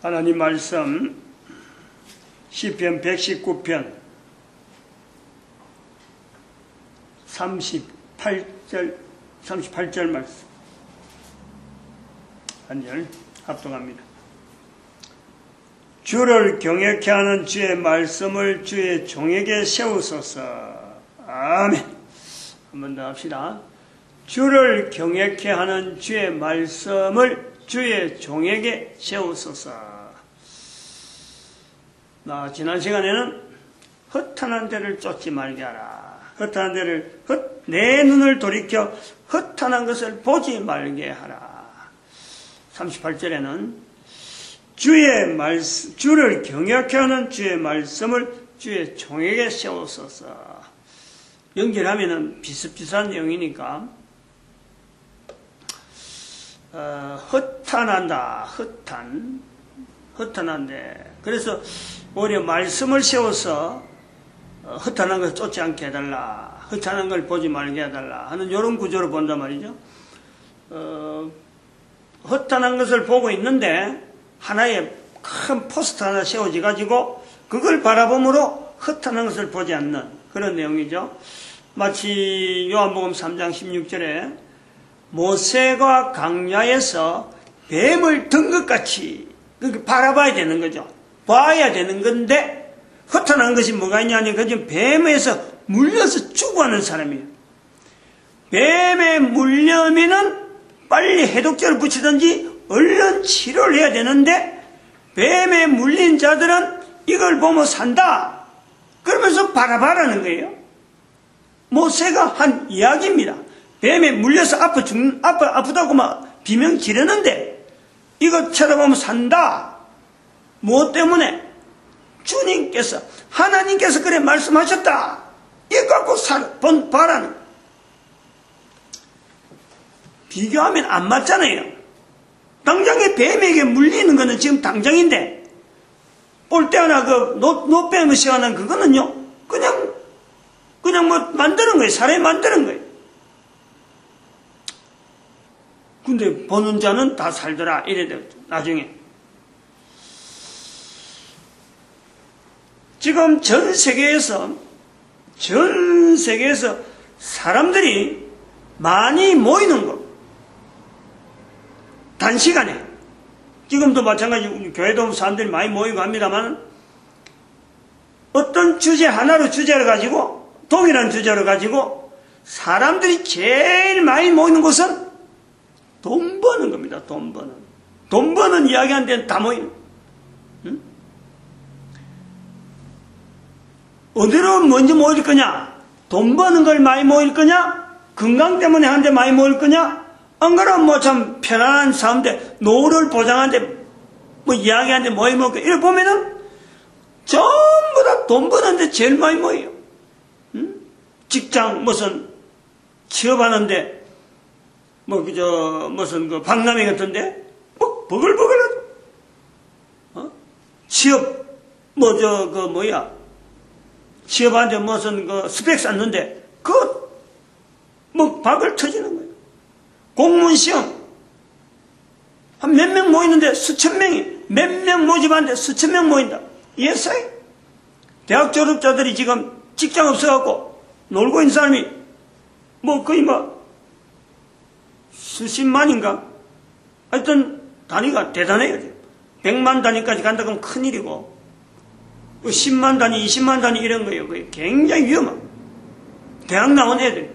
하나님 말씀 시편 119편 38절 말씀 한 절 합독합니다. 주를 경외케 하는 주의 말씀을 주의 종에게 세우소서. 아멘. 한 번 더 합시다. 주를 경외케 하는 주의 말씀을 주의 종에게 세우소서. 지난 시간에는 허탄한 데를 쫓지 말게 하라. 허탄한 데를 내 눈을 돌이켜 허탄한 것을 보지 말게 하라. 38절에는 주를 경외케 하는 주의 말씀을 주의 종에게 세우소서. 연결하면은 비슷비슷한 내용이니까 허탄한다. 허탄한데 그래서 오히려 말씀을 세워서 허탄한 것을 쫓지 않게 해달라. 허탄한 걸 보지 말게 해달라 하는 이런 구조로 본단 말이죠. 허탄한 것을 보고 있는데 하나의 큰 포스터 하나 세워져 가지고 그걸 바라봄으로 허탄한 것을 보지 않는 그런 내용이죠. 마치 요한복음 3장 16절에 모세가 광야에서 뱀을 든 것 같이 바라봐야 되는 거죠. 봐야 되는 건데 허탄한 것이 뭐가 있냐니 그저 뱀에서 물려서 죽어가는 사람이에요. 뱀에 물려면은 빨리 해독제를 붙이든지 얼른 치료를 해야 되는데 뱀에 물린 자들은 이걸 보면 산다. 그러면서 바라봐라는 거예요. 모세가 한 이야기입니다. 뱀에 물려서 아프다고 막 비명 지르는데 이거 쳐다보면 산다. 무엇 때문에? 주님께서 하나님께서 그래 말씀하셨다. 이거 갖고 봐라는. 비교하면 안 맞잖아요. 당장에 뱀에게 물리는 거는 지금 당장인데 올 때 하나 노뱀을 시원한 그거는요 그냥 뭐 만드는 거예요. 사람이 만드는 거예요. 근데 보는 자는 다 살더라 이래 되었죠. 나중에 지금 전 세계에서 사람들이 많이 모이는 것 단시간에 지금도 마찬가지 교회도 사람들이 많이 모이고 합니다만 어떤 주제 하나로 주제를 가지고 동일한 주제를 가지고 사람들이 제일 많이 모이는 곳은 돈 버는 겁니다. 돈 버는 이야기하는 데는 다 모이는. 응? 어디로 먼저 모일 거냐? 돈 버는 걸 많이 모일 거냐? 건강 때문에 하는데 많이 모일 거냐? 안 그러면 뭐 참 편안한 사람들 노후를 보장하는데 뭐 이야기하는데 모일 거냐? 이래 보면은 전부 다 돈 버는데 제일 많이 모여요. 응? 직장 무슨 취업하는데 무슨 박람회 같은데 뭐 버글버글하죠. 취업 취업하는데 무슨 스펙 쌓는데 박을 터지는 거예요. 공무원 시험 한 몇 명 모이는데 수천 명이 몇 명 모집하는데 수천 명 모인다. 이해했어요? 대학 졸업자들이 지금 직장 없어갖고 놀고 있는 사람이 거의 수십만인가? 하여튼 단위가 대단해요. 100만 단위까지 간다 그러면 큰일이고 10만 단위, 20만 단위 이런 거예요. 그게 굉장히 위험한 대학 나온 애들.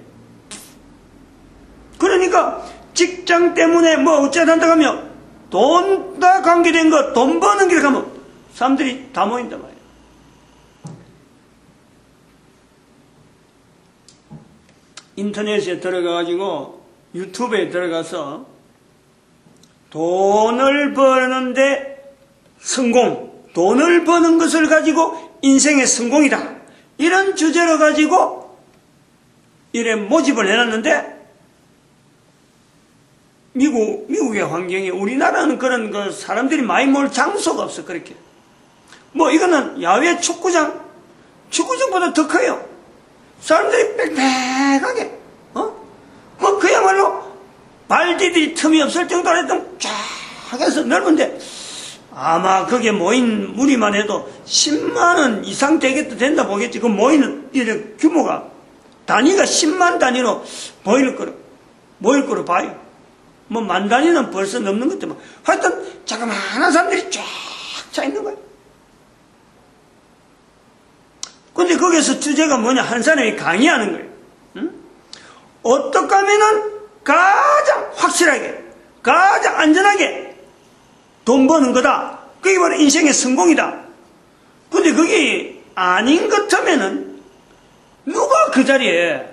그러니까 직장 때문에 어쩌다 한다 하면 돈과 관계된 거 돈 버는 길 가면 사람들이 다 모인단 말이에요. 인터넷에 들어가가지고 유튜브에 들어가서 돈을 버는데 돈을 버는 것을 가지고 인생의 성공이다. 이런 주제로 가지고 이래 모집을 해놨는데 미국의 환경에 우리나라는 그런 사람들이 많이 모일 장소가 없어. 그렇게 이거는 야외 축구장보다 더 커요. 사람들이 빽빽하게 그야말로 발 디딜 틈이 없을 정도로 쫙 해서 넓은데 아마 거기에 모인 무리만 해도 10만 원 이상 되겠다 된다 보겠지. 그 모이는 규모가 단위가 10만 단위로 모일 거로 봐요. 뭐 만 단위는 벌써 넘는 것 때문에 하여튼 자그마한 사람들이 쫙 차 있는 거예요. 근데 거기서 주제가 뭐냐? 한 사람이 강의하는 거예요. 응? 어떻게 하면은 가장 확실하게, 가장 안전하게 돈 버는 거다. 그게 바로 인생의 성공이다. 근데 그게 아닌 것 같으면은 누가 그 자리에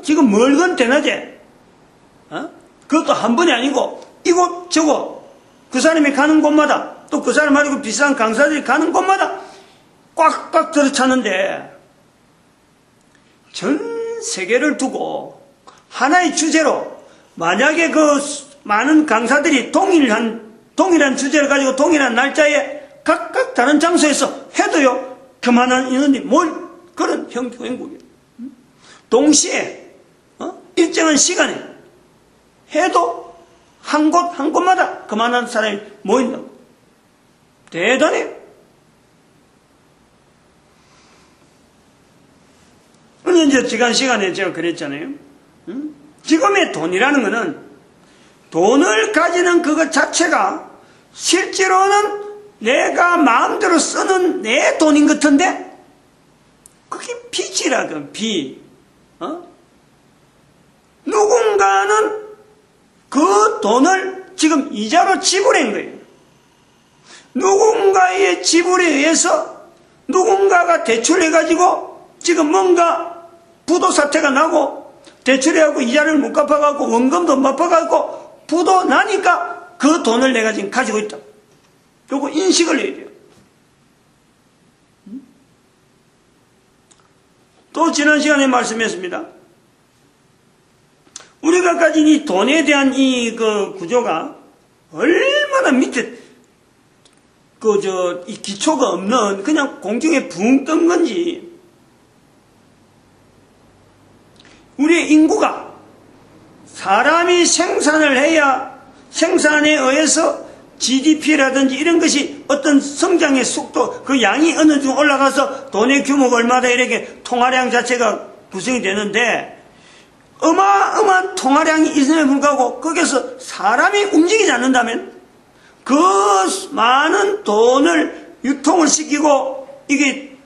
지금 멀건 대낮에 그것도 한 번이 아니고 이곳 저곳 그 사람이 가는 곳마다 또 그 사람 말고 비싼 강사들이 가는 곳마다 꽉꽉 들어찼는데 전 세계를 두고 하나의 주제로 만약에 그 많은 강사들이 동일한 주제를 가지고 동일한 날짜에 각각 다른 장소에서 해도요 그만한 인원이 모일 그런 형국이에요. 동시에 일정한 시간에 해도 한 곳마다 그만한 사람이 모인다고. 대단해요. 근데 이제 지난 시간에 제가 그랬잖아요. 지금의 돈이라는 것은 돈을 가지는 그것 자체가 실제로는 내가 마음대로 쓰는 내 돈인 것 같은데 그게 빚이라든 빚. 누군가는 그 돈을 지금 이자로 지불한 거예요. 누군가의 지불에 의해서 누군가가 대출해가지고 지금 뭔가 부도 사태가 나고 대출해갖고 이자를 못 갚아갖고 원금도 못 갚아갖고 부도 나니까 그 돈을 내가 지금 가지고 있다. 요거 인식을 해야 돼요. 또 지난 시간에 말씀했습니다. 우리가 가진 이 돈에 대한 이 그 구조가 얼마나 밑에 이 기초가 없는 그냥 공중에 붕 뜬 건지 우리의 인구가 사람이 생산을 해야 생산에 의해서 GDP라든지 이런 것이 어떤 성장의 속도 그 양이 어느 정도 올라가서 돈의 규모가 얼마다 이렇게 통화량 자체가 구성이 되는데 어마어마한 통화량이 있음에 불구하고 거기서 사람이 움직이지 않는다면 그 많은 돈을 유통을 시키고 이게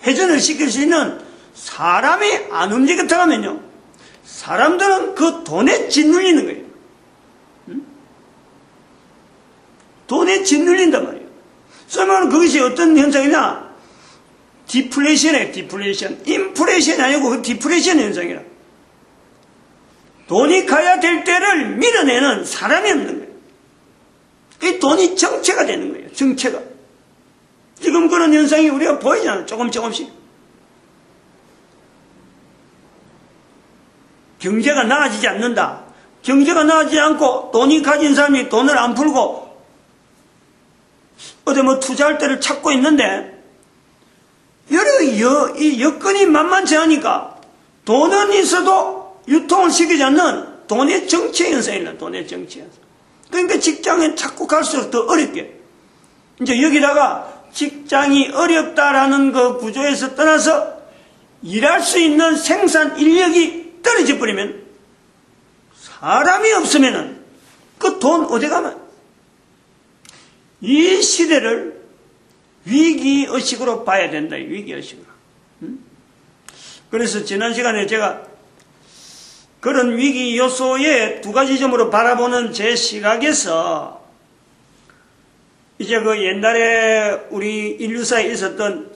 회전을 시킬 수 있는 사람이 안 움직였다 하면요 사람들은 그 돈에 짓눌리는 거예요. 돈에 짓눌린단 말이에요. 소위 말하면 그것이 어떤 현상이냐 디플레이션이에요. 디플레이션. 인플레이션이 아니고 그 디플레이션 현상이라. 돈이 가야 될 때를 밀어내는 사람이 없는 거예요. 이 돈이 정체가 되는 거예요. 정체가. 지금 그런 현상이 우리가 보이잖아요. 조금씩. 경제가 나아지지 않는다. 경제가 나아지지 않고 돈이 가진 사람이 돈을 안 풀고 어디 뭐 투자할 때를 찾고 있는데 이 여건이 만만치 않으니까 돈은 있어도 유통을 시키지 않는 돈의 정체 현상이라 돈의 정체 현상. 그러니까 직장에 자꾸 갈수록 더 어렵게. 이제 여기다가 직장이 어렵다라는 그 구조에서 떠나서 일할 수 있는 생산 인력이 떨어져 버리면 사람이 없으면은 그 돈 어디 가면 이 시대를 위기의식으로 봐야 된다. 위기의식으로. 그래서 지난 시간에 제가 그런 위기 요소의 두 가지 점으로 바라보는 제 시각에서 이제 그 옛날에 우리 인류사에 있었던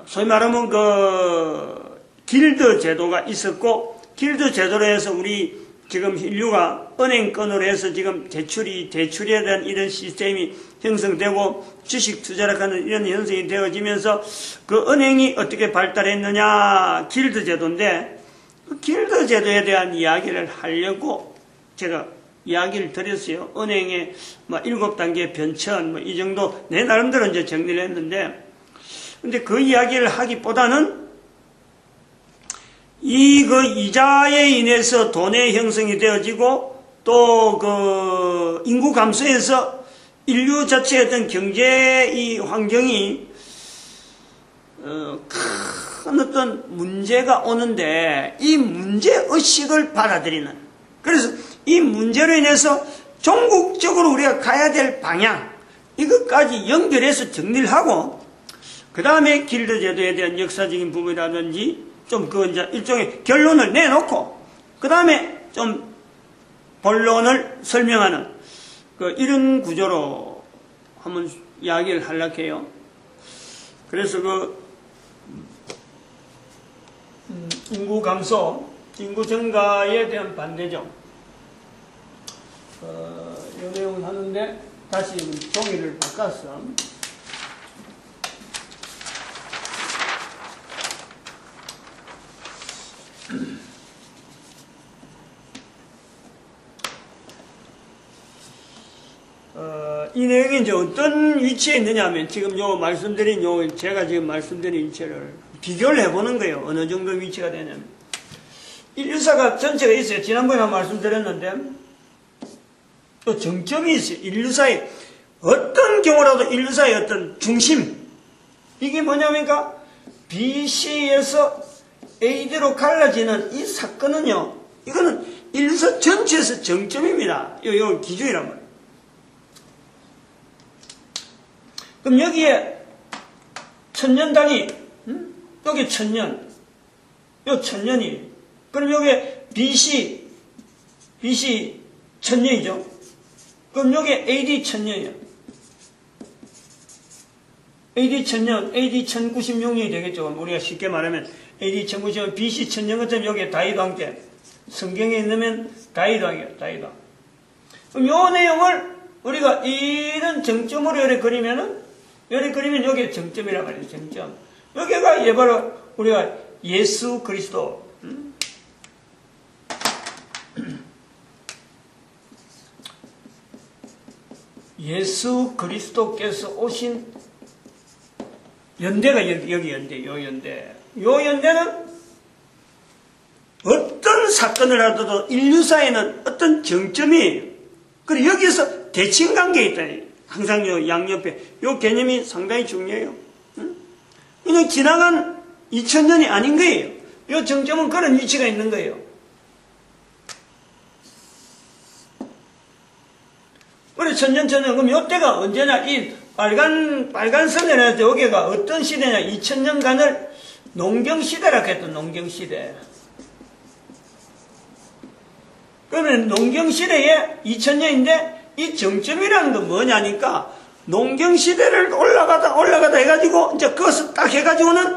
소위 말하면 그 길드 제도가 있었고 길드 제도로 해서 우리 지금 인류가 은행권으로 해서 지금 대출에 대한 이런 시스템이 형성되고 주식 투자를 하는 이런 형성이 되어지면서 그 은행이 어떻게 발달했느냐 길드 제도인데 그 길드 제도에 대한 이야기를 하려고 제가 이야기를 드렸어요. 은행의 뭐 7단계 변천 뭐 이 정도 내 나름대로 이제 정리를 했는데 근데 그 이야기를 하기보다는 그 이자에 인해서 돈의 형성이 되어지고 또 그 인구 감소에서 인류 자체의 어떤 경제 이 환경이 큰 어떤 문제가 오는데 이 문제의식을 받아들이는, 그래서 이 문제로 인해서 종국적으로 우리가 가야 될 방향, 이것까지 연결해서 정리를 하고, 그 다음에 길드 제도에 대한 역사적인 부분이라든지 좀 그 이제 일종의 결론을 내놓고, 그 다음에 좀 본론을 설명하는 이런 구조로 한번 이야기를 하려고 해요. 그래서 인구 감소, 인구 증가에 대한 반대죠. 이 내용을 하는데 다시 종이를 바꿨어. 이 내용이 이제 어떤 위치에 있느냐 하면, 지금 제가 지금 말씀드린 위치를 비교를 해보는 거예요. 어느 정도 위치가 되냐면, 인류사가 전체가 있어요. 지난번에 말씀드렸는데, 또 정점이 있어요. 인류사의, 어떤 경우라도 인류사의 어떤 중심. 이게 뭐냐니까, BC에서 AD로 갈라지는 이 사건은요, 이거는 인류사 전체에서 정점입니다. 요 기준이란 말이에요. 그럼 여기에 천년 단위, 여기 천년, 요 천년이, 그럼 여기에 BC 천년이죠. 그럼 여기에 AD 천년이요. AD 천년, AD 1096년이 되겠죠. 우리가 쉽게 말하면 AD 1096년, BC 천년 같으면 여기에 다이도 함께, 성경에 있으면 다이도 함께, 다이도. 그럼 요 내용을 우리가 이런 정점으로 이렇게 그리면 여기에 정점이란 말이에요. 정점. 여기가 바로 우리가 예수 그리스도. 예수 그리스도께서 오신 연대가 여기 연대, 요 연대는 어떤 사건을 하더라도 인류사에는 어떤 정점이에요. 그리고 여기서 대칭관계에 있다니. 항상 양옆에 요 개념이 상당히 중요해요. 그냥 지나간 2000년이 아닌 거예요. 요 정점은 그런 위치가 있는 거예요. 그래, 천년. 그럼 요때가 언제냐? 이 빨간 선에 여기가 어떤 시대냐? 2000년간을 농경시대라고 했던 농경시대. 그러면 농경시대에 2000년인데 이 정점이라는 건 뭐냐니까, 농경시대를 올라가다 해가지고, 이제 그것을 딱 해가지고는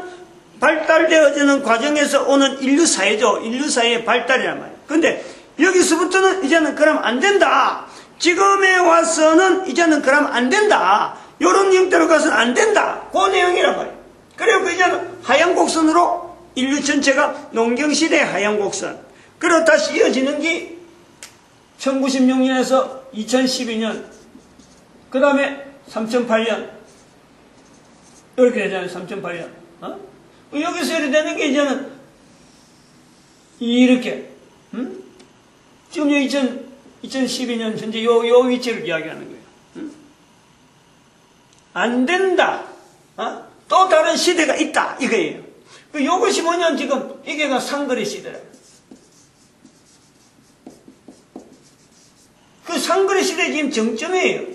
발달되어지는 과정에서 오는 인류사회죠. 인류사회의 발달이란 말이에요. 근데 여기서부터는 이제는 그럼 안 된다. 지금에 와서는 이제는 그럼 안 된다. 요런 형태로 가서는 안 된다. 그 내용이란 말이에요. 그리고 이제는 하얀 곡선으로 인류 전체가 농경시대의 하얀 곡선. 그리고 다시 이어지는 게 1996년에서 2012년, 그 다음에 3008년, 이렇게 되잖아요. 3008년. 여기서 이렇게 되는 게 이제는 이렇게, 지금 2012년 현재 요 위치를 이야기하는 거예요. 안 된다. 또 다른 시대가 있다. 이거예요. 요것이 뭐냐면 지금 이게가 상거래 시대라. 그 상거래 시대 지금 정점이에요.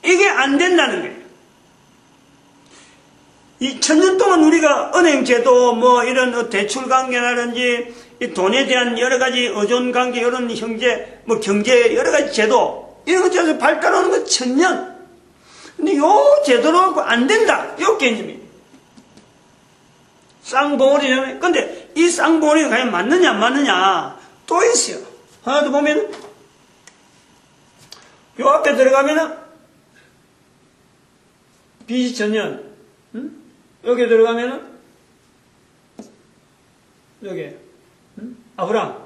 이게 안 된다는 거예요. 2000년 동안 우리가 은행제도, 이런 대출 관계라든지, 이 돈에 대한 여러 가지 의존 관계, 이런 형제, 경제, 여러 가지 제도, 이런 것들에서 발달하는 건 1000년. 근데 요 제도로 갖고 안 된다. 요 개념이. 쌍봉오리잖아요. 근데 이 쌍봉오리가 과연 맞느냐, 안 맞느냐, 또 있어요. 하나 더 보면, 요 앞에 들어가면은, BC 천년, 여기 들어가면은, 여기, 아브람,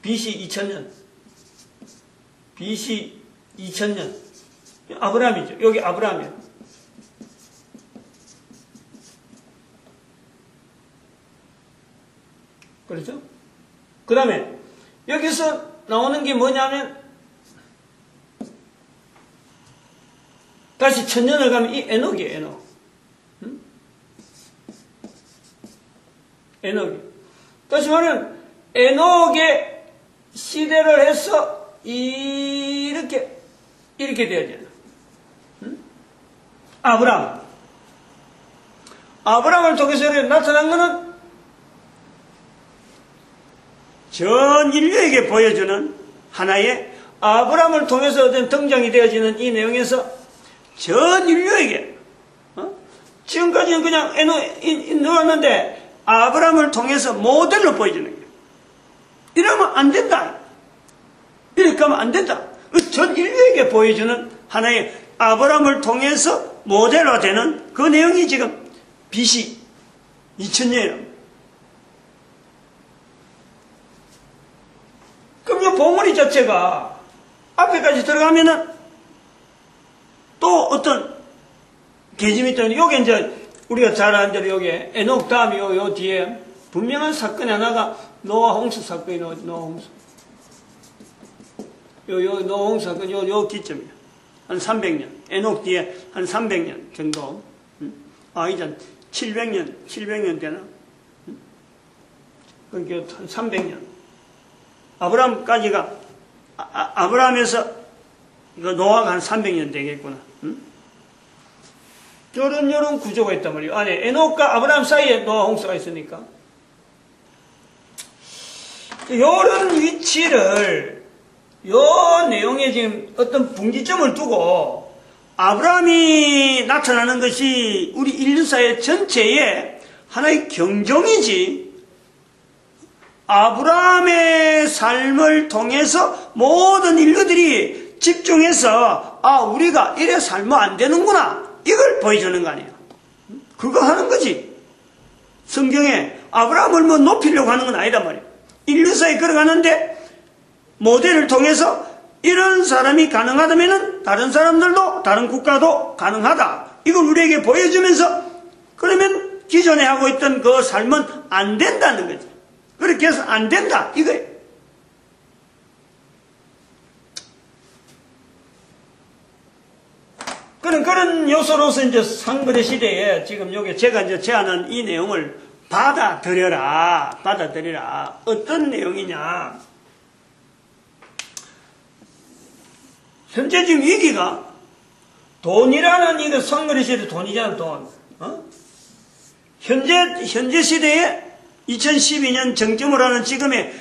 BC 2000년, BC 2000년, 아브람이죠. 여기 아브람이에요. 그렇죠? 그 다음에, 여기서 나오는 게 뭐냐면, 다시 천년을 가면 이 에녹이에요, 에녹. 에녹이. 다시 말하면, 에녹의 시대를 해서 이렇게 되어져요. 아브라함을 통해서 나타난 것은 전 인류에게 보여주는 하나의 아브라함을 통해서 어떤 등장이 되어지는 이 내용에서 전 인류에게 지금까지는 그냥 넣었는데 아브라함을 통해서 모델로 보여주는 거예요. 이러면 안 된다. 이렇게 하면 안 된다. 전 인류에게 보여주는 하나의 아브라함을 통해서 모델로 되는 그 내용이 지금 BC 2000년이랍니다. 그럼 이 봉우리 자체가 앞에까지 들어가면은 또 어떤 계짐이 있다면 요게 이제 우리가 잘 아는 대로 요게 에녹 다음에 요 뒤에 분명한 사건이 하나가 노아 홍수 사건이에요. 노아 홍수. 노아 홍수 사건 요 기점이에요. 한 300년. 에녹 뒤에 한 300년 정도. 이제 700년 되나? 그러니까 한 300년. 아브라함까지가, 아브라함에서 이거 노아가 한 300년 되겠구나. 요런 구조가 있단 말이에요. 안에 에녹과 아브라함 사이에 노아 홍수가 있으니까. 요런 위치를, 요 내용에 지금 어떤 분기점을 두고 아브라함이 나타나는 것이 우리 인류사의 전체에 하나의 경종이지, 아브라함의 삶을 통해서 모든 인류들이 집중해서 우리가 이래 살면 안 되는구나, 이걸 보여주는 거 아니에요. 그거 하는 거지. 성경에 아브라함을 뭐 높이려고 하는 건 아니란 말이에요. 인류사에 걸어가는데 모델을 통해서 이런 사람이 가능하다면은 다른 사람들도, 다른 국가도 가능하다, 이걸 우리에게 보여주면서, 그러면 기존에 하고 있던 그 삶은 안 된다는 거지. 그렇게 해서 안 된다, 이거예요. 그런 요소로서 이제 상거래 시대에 지금 여기 제가 이제 제안한 이 내용을 받아들여라. 어떤 내용이냐. 현재 지금 위기가 돈이라는 이거 상거래 시대 돈이잖아, 돈. 현재 시대에 2012년 정점으로 하는 지금의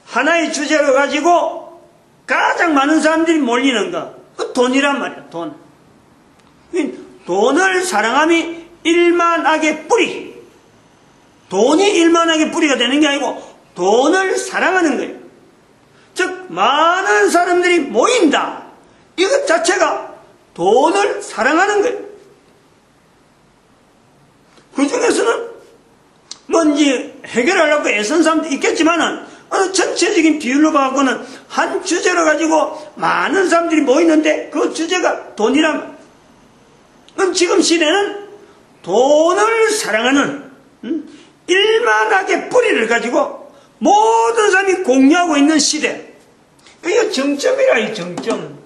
하나의 주제를 가지고 가장 많은 사람들이 몰리는 거, 그 돈이란 말이야. 돈을 사랑함이 일만악의 뿌리. 돈이 일만악의 뿌리가 되는 게 아니고 돈을 사랑하는 거예요. 즉 많은 사람들이 모인다, 이것 자체가 돈을 사랑하는 거예요. 그 중에서는 뭔지 해결하려고 애쓴 사람도 있겠지만은 어느 전체적인 비율로 봐갖고는 한 주제로 가지고 많은 사람들이 모이는데 그 주제가 돈이라면, 그럼 지금 시대는 돈을 사랑하는 일만하게 뿌리를 가지고 모든 사람이 공유하고 있는 시대. 이거 정점이라, 이 정점.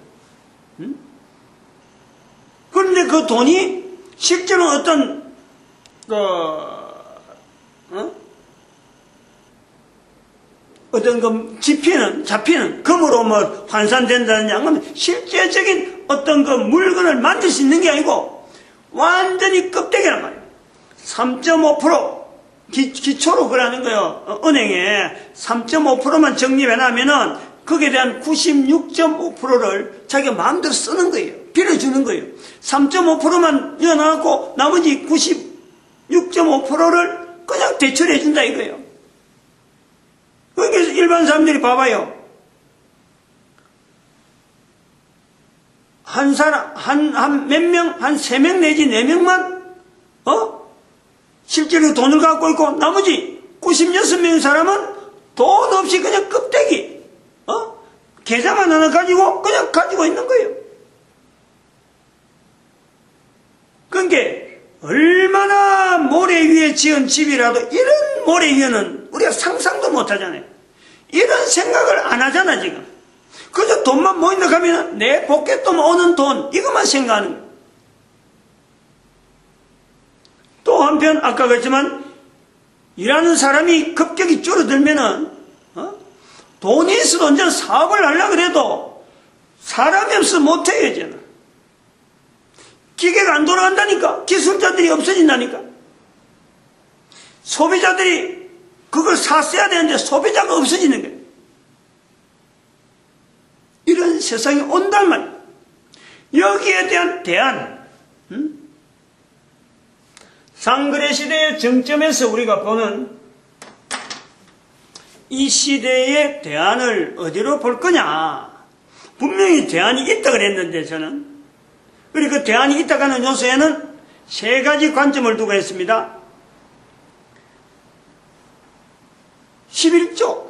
그런데 그 돈이 실제로 어떤 어떤 그 잡히는 금으로 뭐 환산된다는 양은 실제적인 어떤 그 물건을 만들 수 있는 게 아니고 완전히 껍데기란 말이에요. 3.5% 기초로 그러는 거예요. 은행에 3.5%만 적립해놔면은 거기에 대한 96.5%를 자기가 마음대로 쓰는 거예요. 빌려주는 거예요. 3.5%만 넣어놔갖고 나머지 96.5%를 그냥 대출해준다 이거예요. 그러니까 일반 사람들이 봐봐요. 한 사람, 몇 명, 한 3명 내지 4명만, 실제로 돈을 갖고 있고, 나머지 96명 사람은 돈 없이 그냥 껍데기, 계좌만 하나 가지고, 그냥 가지고 있는 거예요. 그러니까, 얼마나 모래 위에 지은 집이라도, 이런 모래 위에는 우리가 상상도 못 하잖아요. 이런 생각을 안 하잖아, 지금. 그저 돈만 모인다 하면 내 포켓돈 오는 돈, 이것만 생각하는 거예요. 한편 아까 그랬지만 일하는 사람이 급격히 줄어들면은 돈이 있어도 이제 사업을 하려고 그래도 사람이 없어 못해요. 이제는 기계가 안 돌아간다니까. 기술자들이 없어진다니까. 소비자들이 그걸 샀어야 되는데 소비자가 없어지는 거예요. 이런 세상이 온단 말이에요. 여기에 대한 대안, 상거래 시대의 정점에서 우리가 보는 이 시대의 대안을 어디로 볼 거냐. 분명히 대안이 있다 그랬는데 저는. 그리고 그 대안이 있다고 하는 요소에는 세 가지 관점을 두고 했습니다. 11조.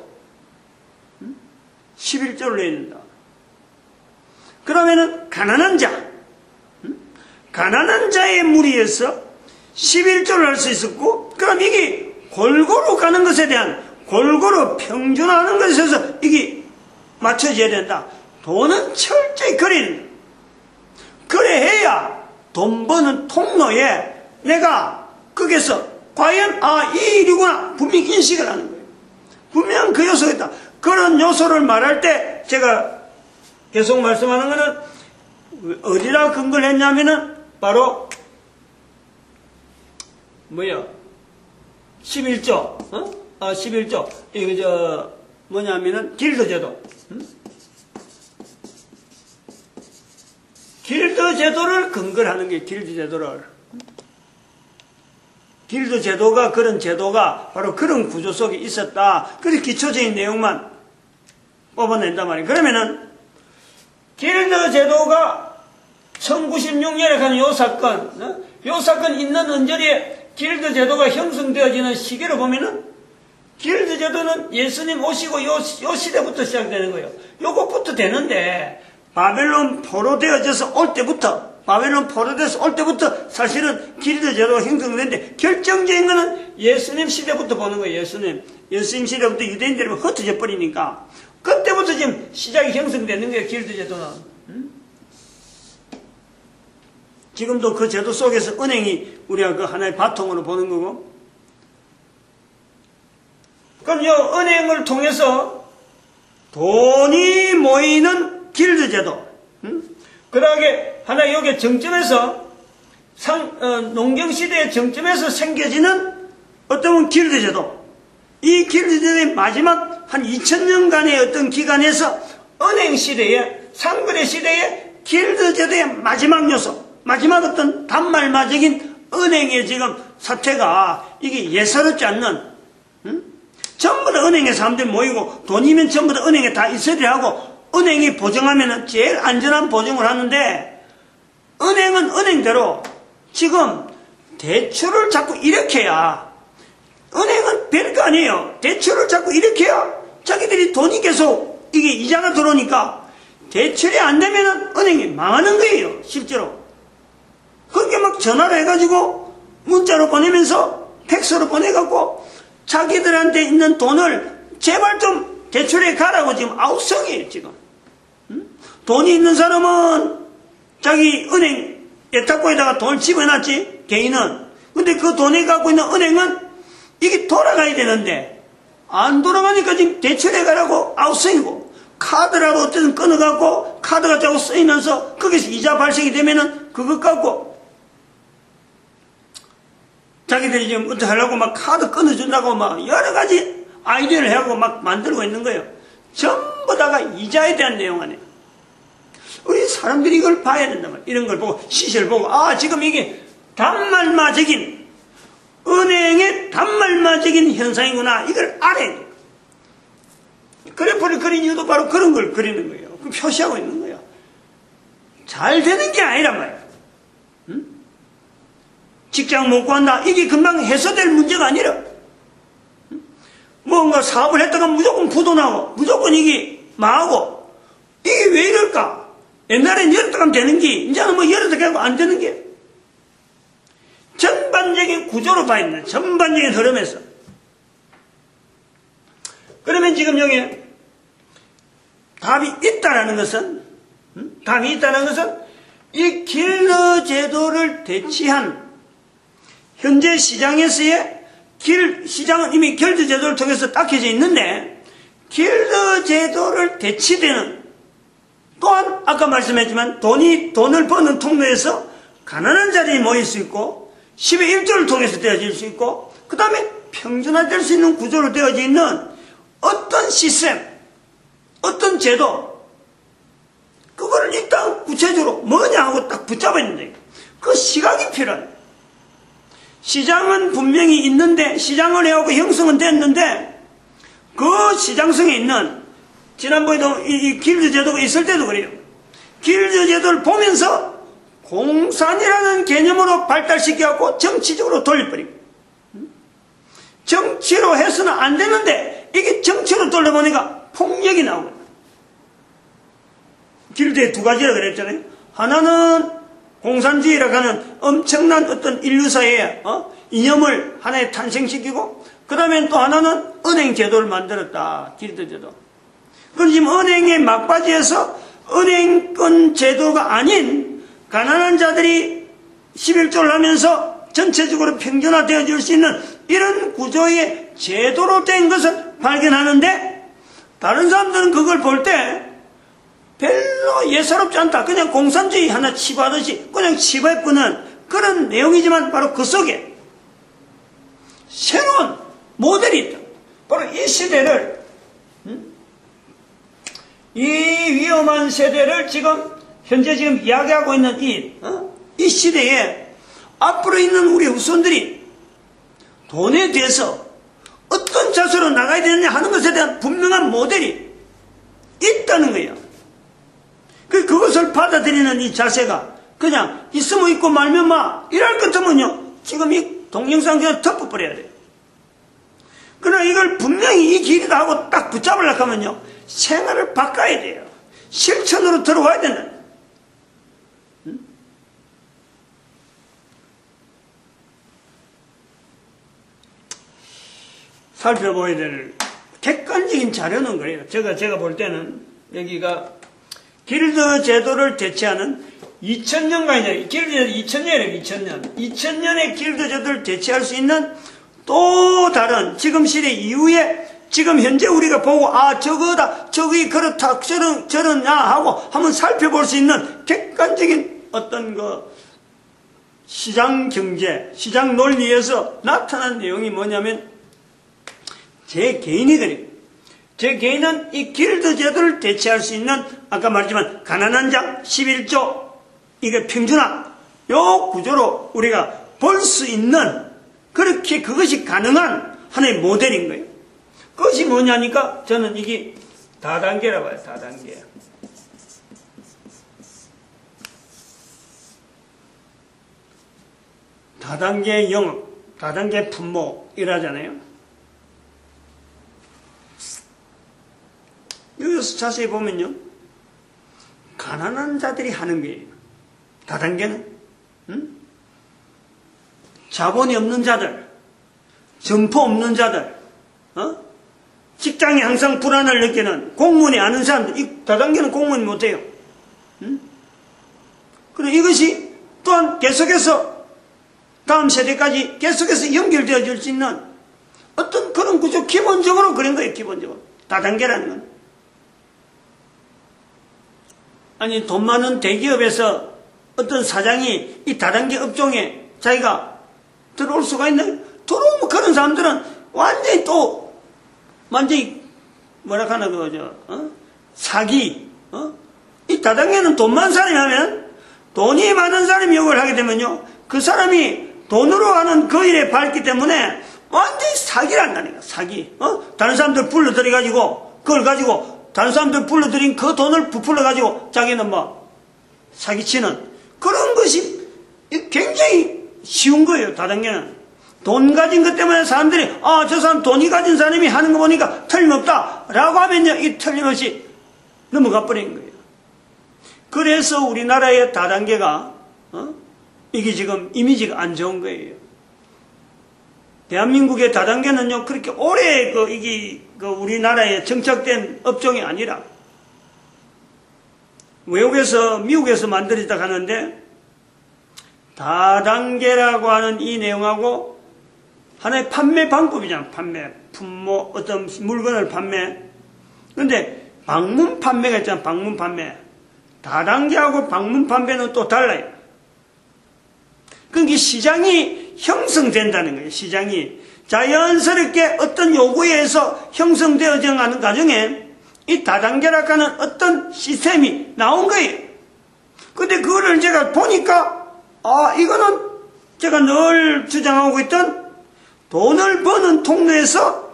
11조를 내야 된다. 그러면은 가난한 자. 가난한 자의 무리에서 11조를 할 수 있었고, 그럼 이게 골고루 가는 것에 대한 골고루 평준화하는 것에서 이게 맞춰져야 된다. 돈은 철저히 그리는. 그래 해야 돈 버는 통로에 내가 거기서 과연 이 일이구나 분명히 인식을 하는 거예요. 분명 그 요소가 있다. 그런 요소를 말할 때 제가 계속 말씀하는 거는 어디다 근거를 했냐면은 바로 11조 11조 이거 뭐냐면은 길드제도. 길드제도를 근거를 하는 게 길드제도를. 길드제도가 그런 제도가 바로 그런 구조 속에 있었다. 그래서 기초적인 내용만 뽑아낸단 말이에요. 그러면은 길드제도가 1096년에 가는 요 사건 있는 언저리에 길드제도가 형성되어지는 시기를 보면은 길드제도는 예수님 오시고 요 시대부터 시작되는 거예요. 요것부터 되는데 바벨론 포로되어져서 올 때부터 사실은 길드제도가 형성되는데 결정적인 거는 예수님 시대부터 보는 거예요. 예수님 시대부터 유대인들이 흩어져 버리니까 그때부터 지금 시작이 형성되는 거예요. 길드제도는. 지금도 그 제도 속에서 은행이 우리가 그 하나의 바통으로 보는 거고, 그럼 이 은행을 통해서 돈이 모이는 길드제도, 그 다음에 하나 여기 정점에서 농경시대의 정점에서 생겨지는 어떤 길드제도, 이 길드제도의 마지막 한 2000년간의 어떤 기간에서 은행시대의 상거래 시대의 길드제도의 마지막 요소, 마지막 어떤 단말마적인 은행의 지금 사태가 이게 예사롭지 않는, 전부 다 은행에 사람들이 모이고 돈이면 전부 다 은행에 다 있어야 하고 은행이 보증하면 제일 안전한 보증을 하는데 은행은 은행대로 지금 대출을 자꾸 일으켜야, 은행은 별거 아니에요. 대출을 자꾸 일으켜야 자기들이 돈이 계속 이게 이자가 들어오니까 대출이 안 되면 은행이 망하는 거예요. 실제로. 그렇게 막 전화를 해가지고 문자로 보내면서 팩스로 보내갖고 자기들한테 있는 돈을 제발 좀 대출해 가라고 지금 아우성이에요. 지금 돈이 있는 사람은 자기 은행 예탁고에다가 돈을 집어놨지, 개인은. 근데 그 돈이 갖고 있는 은행은 이게 돌아가야 되는데 안 돌아가니까 지금 대출해 가라고 아우성이고, 카드라도 어쨌든 끊어갖고 카드가 자꾸 쓰이면서 거기서 이자 발생이 되면은 그것 갖고 자기들이 지금 어떻게 하려고 막 카드 끊어준다고 막 여러 가지 아이디어를 해갖고 막 만들고 있는 거예요. 전부 다가 이자에 대한 내용 아니에요. 우리 사람들이 이걸 봐야 된단 말이에요. 이런 걸 보고, 시세를 보고, 지금 이게 단말마적인, 은행의 단말마적인 현상이구나. 이걸 알아야 돼요. 그래프를 그린 이유도 바로 그런 걸 그리는 거예요. 그 표시하고 있는 거예요. 잘 되는 게 아니란 말이에요. 직장 못 구한다. 이게 금방 해소될 문제가 아니라, 뭔가 사업을 했다가 무조건 부도나고, 무조건 이게 망하고, 이게 왜 이럴까? 옛날엔 열었다 가면 되는 게, 이제는 뭐 열었다 가면 안 되는 게, 전반적인 구조로 봐야 된다. 전반적인 흐름에서. 그러면 지금 여기 답이 있다는 것은, 이 길드 제도를 대치한 현재 시장에서의 시장은 이미 길드 제도를 통해서 딱혀져 있는데, 길드 제도를 대치되는, 또한 아까 말씀했지만 돈을 버는 통로에서 가난한 자들이 모일 수 있고 10의 1조를 통해서 되어질 수 있고, 그 다음에 평준화될 수 있는 구조로 되어져 있는 어떤 시스템, 어떤 제도, 그거를 일단 구체적으로 뭐냐 하고 딱 붙잡아 있는데, 그 시각이 필요해. 시장은 분명히 있는데, 시장을 해오고 형성은 됐는데, 그 시장성에 있는, 지난번에도 이 길드 제도가 있을 때도 그래요. 길드 제도를 보면서 공산이라는 개념으로 발달시켜갖고 정치적으로 돌려버리고, 정치로 해서는 안 되는데 이게 정치로 돌려보니까 폭력이 나오거든요. 길드에 두 가지라 그랬잖아요. 하나는 공산주의라고 하는 엄청난 어떤 인류사의 이념을 하나에 탄생시키고, 그 다음에 또 하나는 은행 제도를 만들었다. 길드 제도. 그럼 지금 은행의 막바지에서 은행권 제도가 아닌 가난한 자들이 11조를 하면서 전체적으로 평준화되어질 수 있는 이런 구조의 제도로 된 것을 발견하는데, 다른 사람들은 그걸 볼 때 별로 예사롭지 않다. 그냥 공산주의 하나 치부하듯이 그냥 치부해보는 그런 내용이지만, 바로 그 속에 새로운 모델이 있다. 바로 이 시대를, 이 위험한 세대를 현재 이야기하고 있는 이 시대에 앞으로 있는 우리 후손들이 돈에 대해서 어떤 자세로 나가야 되느냐 하는 것에 대한 분명한 모델이 있다는 거예요. 그것을 받아들이는 이 자세가 그냥 있으면 있고 말면 마 이럴 것 같으면요, 지금 이 동영상 그냥 덮어버려야 돼요. 그러나 이걸 분명히 이 길이다 하고 딱 붙잡으려고 하면요, 생활을 바꿔야 돼요. 실천으로 들어와야 된다. 살펴봐야 될 객관적인 자료는 그래요. 제가 볼 때는 여기가 길드 제도를 대체하는 2000년간이잖아요. 길드 제도 2000년이에요. 2000년에 길드 제도를 대체할 수 있는 또 다른 지금 시대 이후에 지금 현재 우리가 보고 저거다, 저기 그렇다, 저러냐 하고 한번 살펴볼 수 있는 객관적인 어떤 시장 경제, 시장 논리에서 나타난 내용이 뭐냐면, 제 개인이 그래요. 제 개인은 이 길드 제도를 대체할 수 있는, 아까 말했지만 가난한 자 11조, 이게 평준화, 요 구조로 우리가 볼 수 있는, 그렇게 그것이 가능한 하나의 모델인 거예요. 그것이 뭐냐니까 저는 이게 다단계라고 봐요. 다단계. 다단계 영업, 다단계 품목 이라잖아요. 여기서 자세히 보면요, 가난한 자들이 하는 거예요. 다단계는 자본이 없는 자들, 점포 없는 자들, 직장에 항상 불안을 느끼는 공무원이 아는 사람들, 이 다단계는 공무원이 못해요. 그리고 이것이 또한 계속해서 다음 세대까지 계속해서 연결되어질 수 있는 어떤 그런 구조, 기본적으로 그런 거예요. 기본적으로 다단계라는 건. 아니, 돈 많은 대기업에서 어떤 사장이 이 다단계 업종에 자기가 들어올 수가 있나요? 들어오면 그런 사람들은 완전히 뭐라 하나 사기. 이 다단계는 돈 많은 사람이 하면, 돈이 많은 사람이 요구를 하게 되면요, 그 사람이 돈으로 하는 그 일에 밝기 때문에 완전히 사기를 한다니까. 사기. 다른 사람들 불러들여가지고 그걸 가지고 다른 사람들 불러들인 그 돈을 부풀려가지고 자기는 사기치는 그런 것이 굉장히 쉬운 거예요. 다단계는. 돈 가진 것 때문에 사람들이 저 사람 돈이 가진 사람이 하는 거 보니까 틀림없다 라고 하면요, 이 틀림없이 넘어가 버린 거예요. 그래서 우리나라의 다단계가 이게 지금 이미지가 안 좋은 거예요. 대한민국의 다단계는요, 그렇게 오래 이게 우리나라에 정착된 업종이 아니라 외국에서, 미국에서 만들어지다 가는데, 다단계라고 하는 이 내용하고 하나의 판매 방법이잖아. 판매, 품목, 어떤 물건을 판매. 근데 방문 판매가 있잖아. 방문 판매. 다단계하고 방문 판매는 또 달라요. 그러니까 시장이 형성된다는 거예요. 시장이 자연스럽게 어떤 요구에 의해서 형성되어져 가는 과정에 이 다단계라고 하는 어떤 시스템이 나온 거예요. 근데 그거를 제가 보니까 이거는 제가 늘 주장하고 있던 돈을 버는 통로에서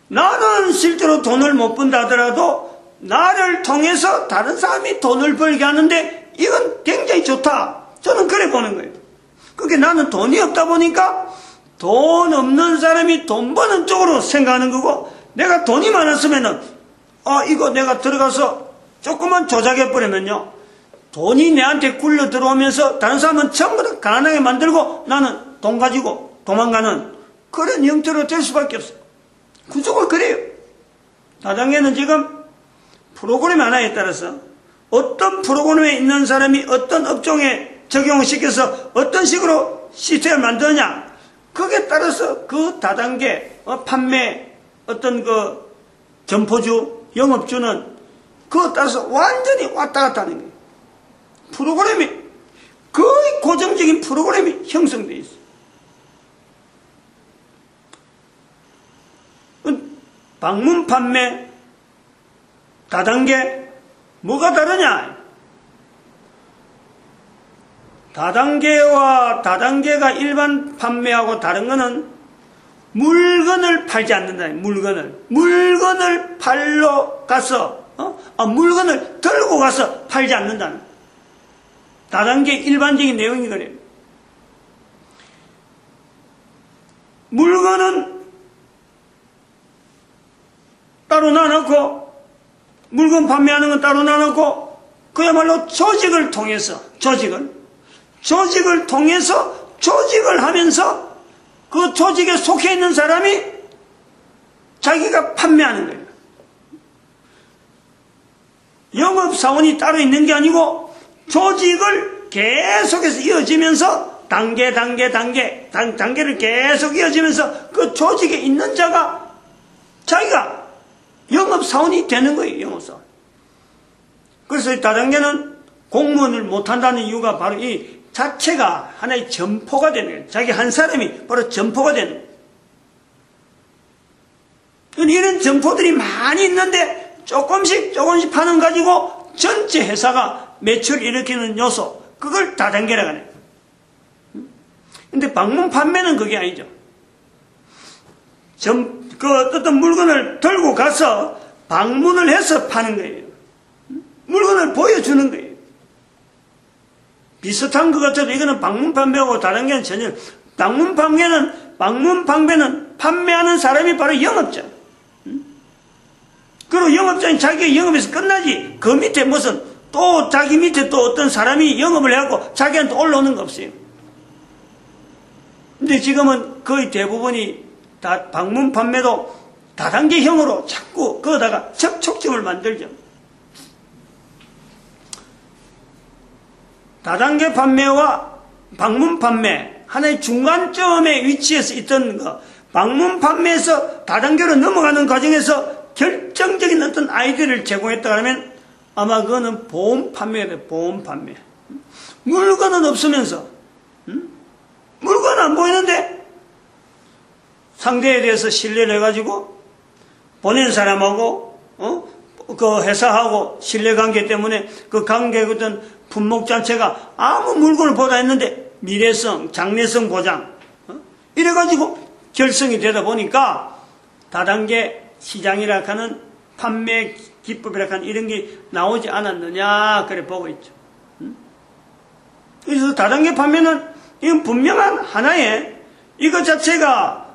나는 실제로 돈을 못 번다 하더라도 나를 통해서 다른 사람이 돈을 벌게 하는데 이건 굉장히 좋다. 저는 그래 보는 거예요. 그게 나는 돈이 없다 보니까 돈 없는 사람이 돈 버는 쪽으로 생각하는 거고, 내가 돈이 많았으면은 이거 내가 들어가서 조금만 조작해버리면요, 돈이 내한테 굴려 들어오면서 다른 사람은 전부 다 가난하게 만들고 나는 돈 가지고 도망가는 그런 형태로 될 수밖에 없어요. 구조가 그래요. 다단계는 지금 프로그램 하나에 따라서 어떤 프로그램에 있는 사람이 어떤 업종에 적용을 시켜서 어떤 식으로 시스템을 만드느냐, 거기에 따라서 그 다단계 판매 어떤 그 점포주 영업주는 그에 따라서 완전히 왔다 갔다 하는 거예요. 프로그램이 거의 고정적인 프로그램이 형성되어 있어요. 방문 판매 다단계 뭐가 다르냐? 다단계가 일반 판매하고 다른 거는 물건을 팔지 않는다. 물건을 팔러 가서 물건을 들고 가서 팔지 않는다는 다단계 일반적인 내용이 그래요. 물건은 따로 나눠놓고 물건 판매하는 건 따로 나눠놓고 그야말로 조직을 통해서 조직을 하면서 그 조직에 속해 있는 사람이 자기가 판매하는 거예요. 영업사원이 따로 있는 게 아니고 조직을 계속해서 이어지면서 단계를 계속 이어지면서 그 조직에 있는 자가 자기가 영업사원이 되는 거예요. 영업사원. 그래서 이 다단계는 공무원을 못한다는 이유가 바로 이 자체가 하나의 점포가 되는 거예요. 자기 한 사람이 바로 점포가 되는 거예요. 이런 점포들이 많이 있는데 조금씩 파는 가지고 전체 회사가 매출을 일으키는 요소, 그걸 다단계라고 하네요. 근데 방문 판매는 그게 아니죠. 어떤 물건을 들고 가서 방문을 해서 파는 거예요. 물건을 보여주는 거예요. 비슷한 것 같아도 이거는 방문 판매하고 다른 게 전혀, 방문 판매는 판매하는 사람이 바로 영업자. 그리고 영업자는 자기가 영업에서 끝나지, 그 밑에 무슨 또 자기 밑에 또 어떤 사람이 영업을 해갖고 자기한테 올라오는 거 없어요. 근데 지금은 거의 대부분이 다 방문 판매도 다단계형으로 자꾸 거기다가 접촉점을 만들죠. 다단계 판매와 방문 판매, 하나의 중간점에 위치해서 있던 거, 방문 판매에서 다단계로 넘어가는 과정에서 결정적인 어떤 아이디어를 제공했다 그러면 아마 그거는 보험 판매가 돼요. 보험 판매. 물건은 없으면서, 물건은 안 보이는데 상대에 대해서 신뢰를 해가지고 보낸 사람하고 그 회사하고 신뢰관계 때문에 그 관계의 어떤 품목 자체가 아무 물건을 보다 했는데 미래성, 장래성 보장 이래가지고 결성이 되다 보니까 다단계 시장이라 하는 판매 기법이라 하는 이런 게 나오지 않았느냐 그래 보고 있죠. 그래서 다단계 판매는 이건 분명한 하나의 이것 자체가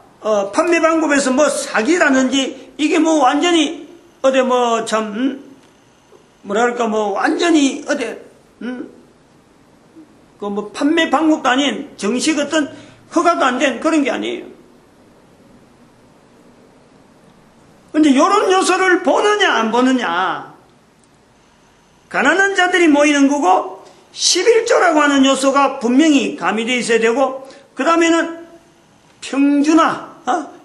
판매 방법에서 뭐 사기라든지 이게 뭐 완전히 어디 뭐 참 뭐랄까 뭐 완전히 어디 그 뭐 판매 방법도 아닌 정식 어떤 허가도 안 된 그런 게 아니에요. 근데 이런 요소를 보느냐 안 보느냐, 가난한 자들이 모이는 거고 11조라고 하는 요소가 분명히 가미되어 있어야 되고, 그 다음에는 평준화,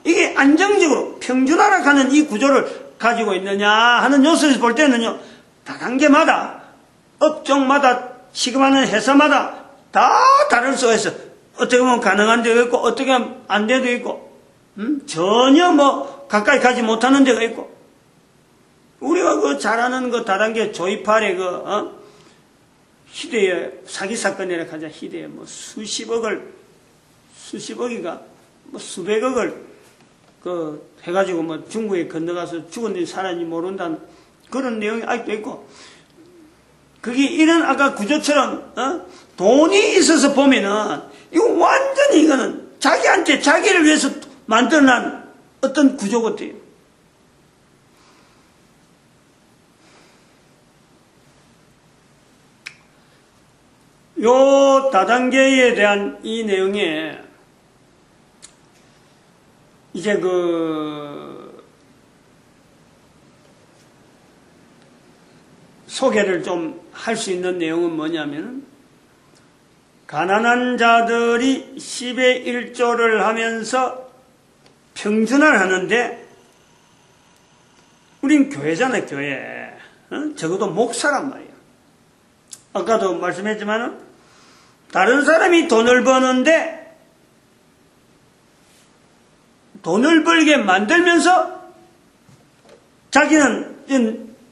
이게 안정적으로 평준화라고 하는 이 구조를 가지고 있느냐 하는 요소에서 볼 때는요, 다단계마다, 업종마다, 시급하는 회사마다 다 다를 수가 있어. 어떻게 보면 가능한 데가 있고, 어떻게 하면 안 돼도 있고, 전혀 가까이 가지 못하는 데가 있고, 우리가 그 잘 아는 그 다단계 조이팔의 희대의 사기 사건이라 하자. 희대의 수십억이가 수백억을 해가지고 중국에 건너가서 죽었는지 살았는지 모른다는 그런 내용이 아직도 있고, 그게 이런 아까 구조처럼 돈이 있어서 보면은 이거 완전히 이거는 자기한테 자기를 위해서 만들어낸 어떤 구조거든요. 요 다단계에 대한 이 내용에 이제 소개를 좀 할 수 있는 내용은 뭐냐면, 가난한 자들이 10의 1조를 하면서 평준화를 하는데, 우린 교회잖아요, 교회. 적어도 목사란 말이에요. 아까도 말씀했지만, 다른 사람이 돈을 버는데, 돈을 벌게 만들면서,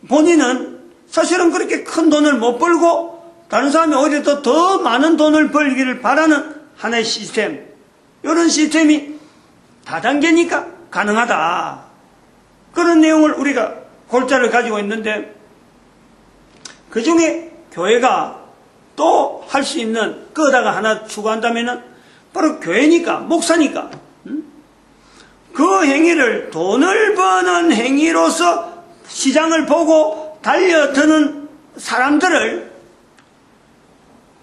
본인은 사실은 그렇게 큰 돈을 못 벌고, 다른 사람이 오히려 더 많은 돈을 벌기를 바라는 하나의 시스템. 이런 시스템이 다단계니까 가능하다. 그런 내용을 우리가 골자를 가지고 있는데, 그 중에 교회가 또 할 수 있는 거다가 하나 추가한다면은 바로 교회니까, 목사니까, 그 행위를 돈을 버는 행위로서 시장을 보고 달려드는 사람들을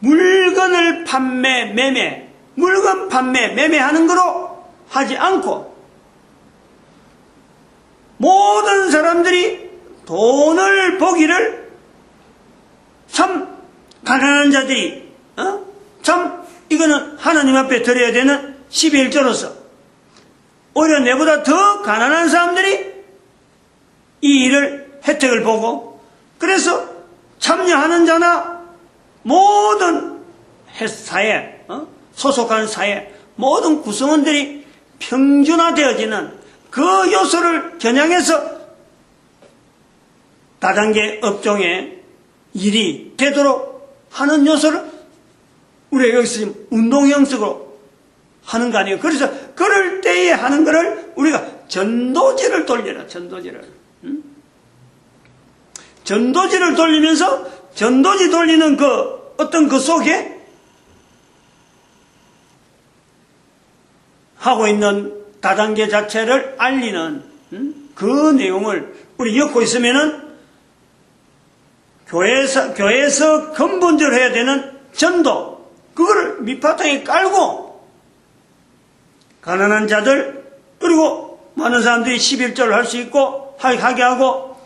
물건 판매, 매매하는 거로 하지 않고, 모든 사람들이 돈을 보기를 참 가난한 자들이, 참 이거는 하나님 앞에 드려야 되는 10의 1조로서 오히려 내보다 더 가난한 사람들이 이 일을 혜택을 보고, 그래서 참여하는 자나 모든 사회, 소속한 사회, 모든 구성원들이 평준화되어지는 그 요소를 겨냥해서 다단계 업종의 일이 되도록 하는 요소를 우리가 여기서 지금 운동 형식으로 하는 거 아니에요. 그래서 그럴 때에 하는 거를 우리가 전도지를 돌려라, 전도지를. 전도지를 돌리면서 전도지 돌리는 어떤 그 속에 하고 있는 다단계 자체를 알리는 그 내용을 우리 엮고 있으면은 교회에서 근본적으로 해야 되는 전도, 그거를 밑바탕에 깔고 가난한 자들, 그리고 많은 사람들이 11조를 할 수 있고 하게 하고,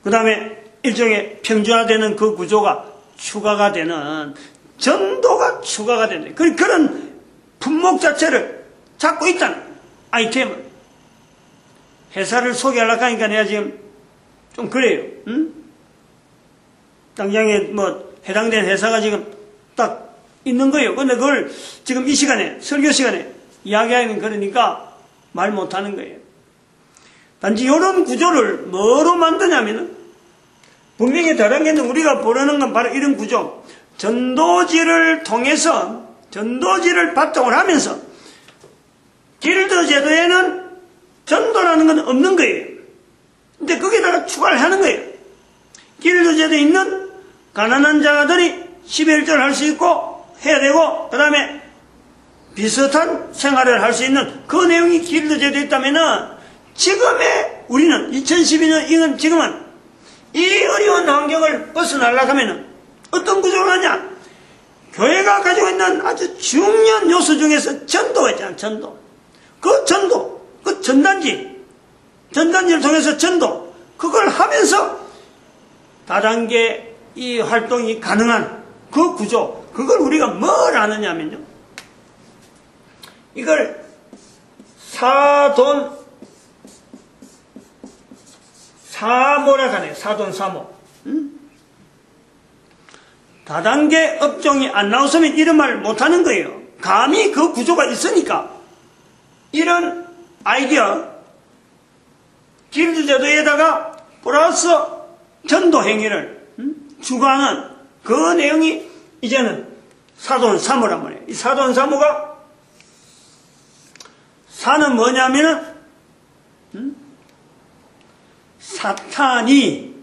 그 다음에 일종의 평준화되는 그 구조가 추가가 되는, 전도가 추가가 되는 그런 품목 자체를 찾고 있다는 아이템을. 회사를 소개하려고 하니까 내가 지금 좀 그래요. 당장에 해당된 회사가 지금 딱 있는 거예요. 근데 그걸 지금 이 시간에, 설교 시간에 이야기하는 그러니까 말 못하는 거예요. 단지 이런 구조를 뭐로 만드냐면은, 분명히 다단계는 우리가 보려는 건 바로 이런 구조. 전도지를 통해서, 전도지를 바탕으로 하면서, 길드 제도에는 전도라는 건 없는 거예요. 근데 거기다가 추가를 하는 거예요. 길드 제도에 있는 가난한 자들이 10의 1조를 할 수 있고, 해야 되고, 그 다음에 비슷한 생활을 할 수 있는 그 내용이 길드 제도에 있다면은, 우리는 2012년, 이건 지금은 이 어려운 환경을 벗어나려고 하면 어떤 구조를 하냐? 교회가 가지고 있는 아주 중요한 요소 중에서 전도가 있잖아, 전도. 그 전단지를 통해서 전도, 그걸 하면서 다단계 이 활동이 가능한 그 구조, 그걸 우리가 뭘 아느냐면요. 이걸 사모라 하네요. 사돈사모. 다단계 업종이 안 나왔으면 이런 말을 못하는 거예요. 감히 그 구조가 있으니까 이런 아이디어 길드제도에다가 플러스 전도 행위를 추구하는 그 내용이 이제는 사돈사모란 말이에요. 이 사돈사모가 사는 뭐냐면은 사탄이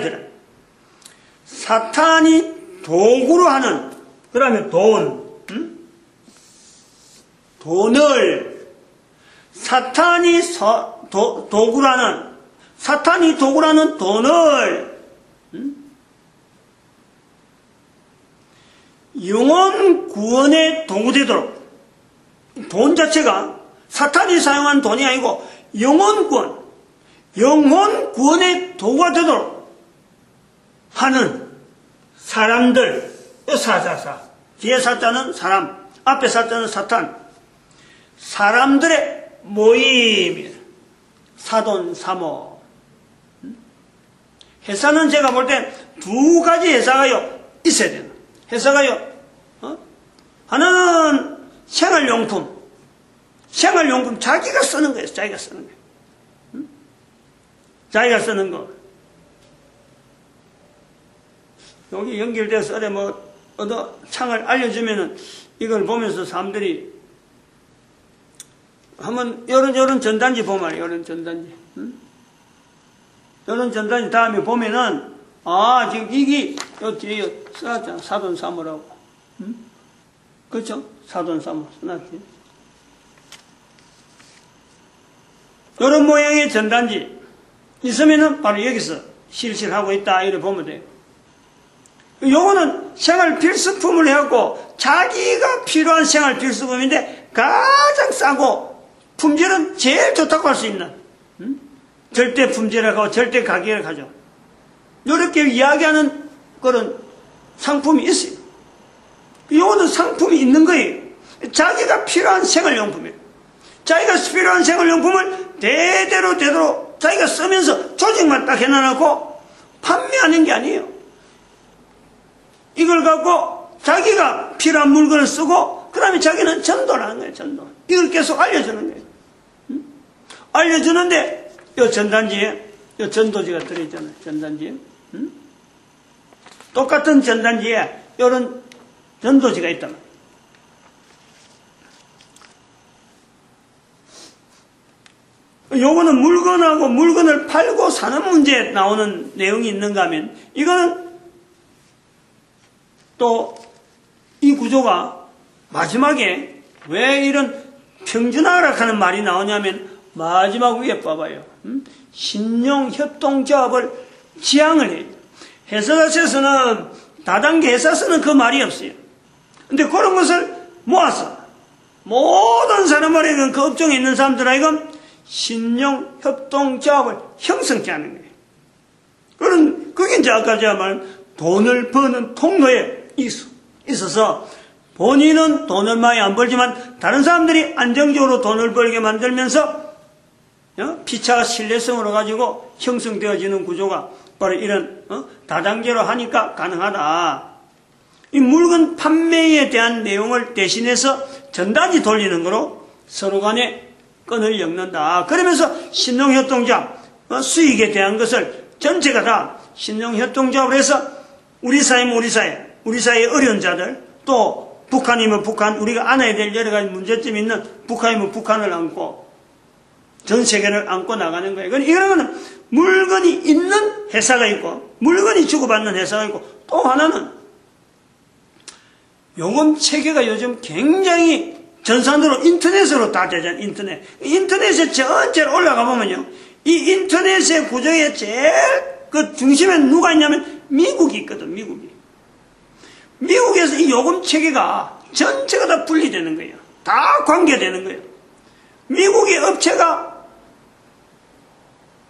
들어. 사탄이 도구로 하는, 그다음에 돈을 사탄이 도구로 하는 돈을 영혼 구원의 도구 되도록, 돈 자체가 사탄이 사용한 돈이 아니고 영혼 구원의 도구가 되도록 하는 사람들, 사사사, 뒤에 사자는 사람, 앞에 사자는 사탄, 사람들의 모임이에요. 사돈사모. 회사는 제가 볼 때 두 가지 회사가요 있어야 돼요. 회사가요, 하나는 생활용품 자기가 쓰는 거예요. 자기가 쓰는 거. 여기 연결돼서 어디 창을 알려주면은 이걸 보면서 사람들이 한번 요런 전단지 보면 요런 전단지. 요런 전단지 다음에 보면은 지금 이게 요 뒤에 써놨잖아. 사돈사모라고. 그렇죠? 사돈사모 써놨지. 요런 모양의 전단지 있으면은 바로 여기서 실실하고 있다 이렇게 보면 돼요. 요거는 생활 필수품을 해갖고 자기가 필요한 생활 필수품인데 가장 싸고 품질은 제일 좋다고 할 수 있는 절대 품질이라고 절대 가격을 하죠. 이렇게 이야기하는 그런 상품이 있어요. 요거는 상품이 있는 거예요. 자기가 필요한 생활용품이에요. 자기가 필요한 생활용품을 대대로 자기가 쓰면서 조직만 딱 해놔놓고 판매하는 게 아니에요. 이걸 갖고 자기가 필요한 물건을 쓰고 그 다음에 자기는 전도를 하는 거예요. 전도. 이걸 계속 알려주는 거예요. 알려주는데 이 전단지에 이 전도지가 들어있잖아요. 전단지에. 똑같은 전단지에 이런 전도지가 있단 말이에요. 요거는 물건하고 물건을 팔고 사는 문제에 나오는 내용이 있는가 하면 이거는 또 이 구조가 마지막에 왜 이런 평준화라는 말이 나오냐면 마지막 위에 봐봐요. 신용협동조합을 지향을 해요. 회사 다단계 회사에서는 그 말이 없어요. 근데 그런 것을 모아서 모든 사람들에게 그 업종에 있는 사람들에게 신용협동조합을 형성케 하는 거예요. 그게 이제 아까 제가 말한 돈을 버는 통로에 있어서 본인은 돈을 많이 안 벌지만 다른 사람들이 안정적으로 돈을 벌게 만들면서 피차가 신뢰성으로 가지고 형성되어지는 구조가 바로 이런 다단계로 하니까 가능하다. 이 물건 판매에 대한 내용을 대신해서 전단지 돌리는 거로 서로 간에 끈을 엮는다. 그러면서 신용협동조합 수익에 대한 것을 전체가 다 신용협동조합으로 해서 우리 사회면 우리 사회의 어려운 자들, 또 북한이면 북한, 우리가 안아야 될 여러 가지 문제점이 있는 북한이면 북한을 안고 전 세계를 안고 나가는 거예요. 이런 거는 물건이 있는 회사가 있고 물건이 주고받는 회사가 있고 또 하나는 요금 체계가 요즘 굉장히 전산으로 인터넷으로 다 되잖아요. 인터넷에 전체로 올라가 보면요, 이 인터넷의 구조의 제일 그 중심에 누가 있냐면 미국이 있거든. 미국에서 이 요금 체계가 전체가 다 분리되는 거예요. 다 관계되는 거예요. 미국의 업체가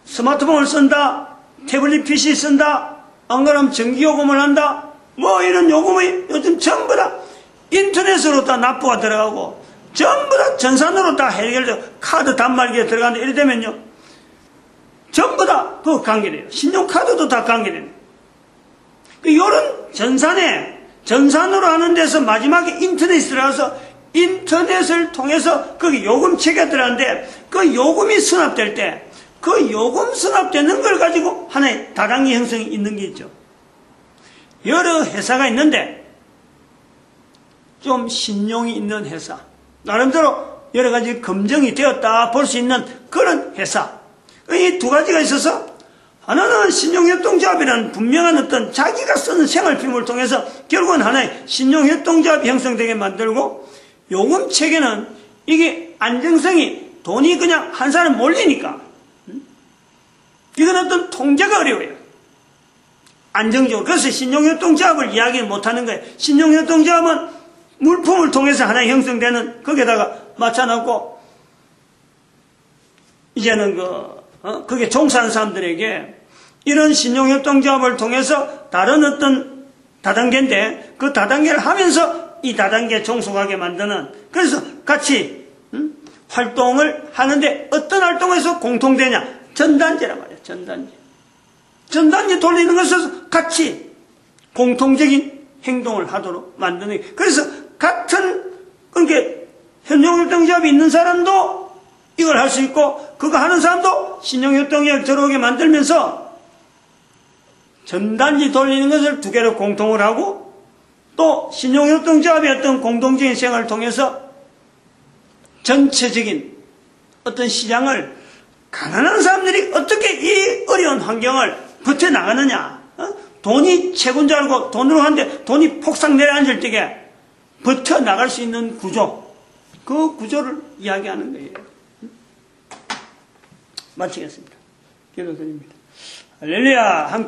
스마트폰을 쓴다, 태블릿 PC 쓴다, 안 그러면 전기요금을 한다? 뭐 이런 요금이 요즘 전부 다 인터넷으로 다 납부가 들어가고 전부 다 전산으로 다 해결되고 카드 단말기에 들어가는데 이래 되면요. 전부 다 그 관계돼요. 신용카드도 다 관계돼요. 이런 전산으로 하는 데서 마지막에 인터넷이 들어가서 인터넷을 통해서 거기 요금 체계가 들어가는데 그 요금이 수납될 때 그 요금 수납되는 걸 가지고 하나의 다단계 형성이 있는 게 있죠. 여러 회사가 있는데 좀 신용이 있는 회사, 나름대로 여러 가지 검증이 되었다 볼 수 있는 그런 회사, 이 두 가지가 있어서 하나는 신용협동조합이라는 분명한 어떤 자기가 쓰는 생활비용을 통해서 결국은 하나의 신용협동조합이 형성되게 만들고, 요금 체계는 이게 안정성이 돈이 그냥 한 사람 몰리니까 이건 어떤 통제가 어려워요. 안정적으로. 그래서 신용협동조합을 이야기 못하는 거예요. 신용협동조합은 물품을 통해서 하나의 형성되는, 거기에다가 맞춰놓고 이제는 거기에 종사하는 사람들에게 이런 신용협동조합을 통해서 다른 어떤 다단계인데 그 다단계를 하면서 이 다단계에 종속하게 만드는, 그래서 같이 활동을 하는데 어떤 활동에서 공통되냐? 전단지란 말이에요. 전단지 돌리는 것에서 같이 공통적인 행동을 하도록 만드는 거예요. 그래서 같은 그렇게 신용협동조합이 있는 사람도 이걸 할 수 있고 그거 하는 사람도 신용협동조합 들어오게 만들면서 전단지 돌리는 것을 두 개로 공통을 하고, 또 신용협동조합의 어떤 공동적인 생활을 통해서 전체적인 어떤 시장을 가난한 사람들이 어떻게 이 어려운 환경을 버텨나가느냐, 돈이 최고인 줄 알고 돈으로 하는데 돈이 폭삭 내려앉을 때에 버텨나갈 수 있는 구조, 그 구조를 이야기하는 거예요. 마치겠습니다. 기도드립니다. 할렐루야. 함께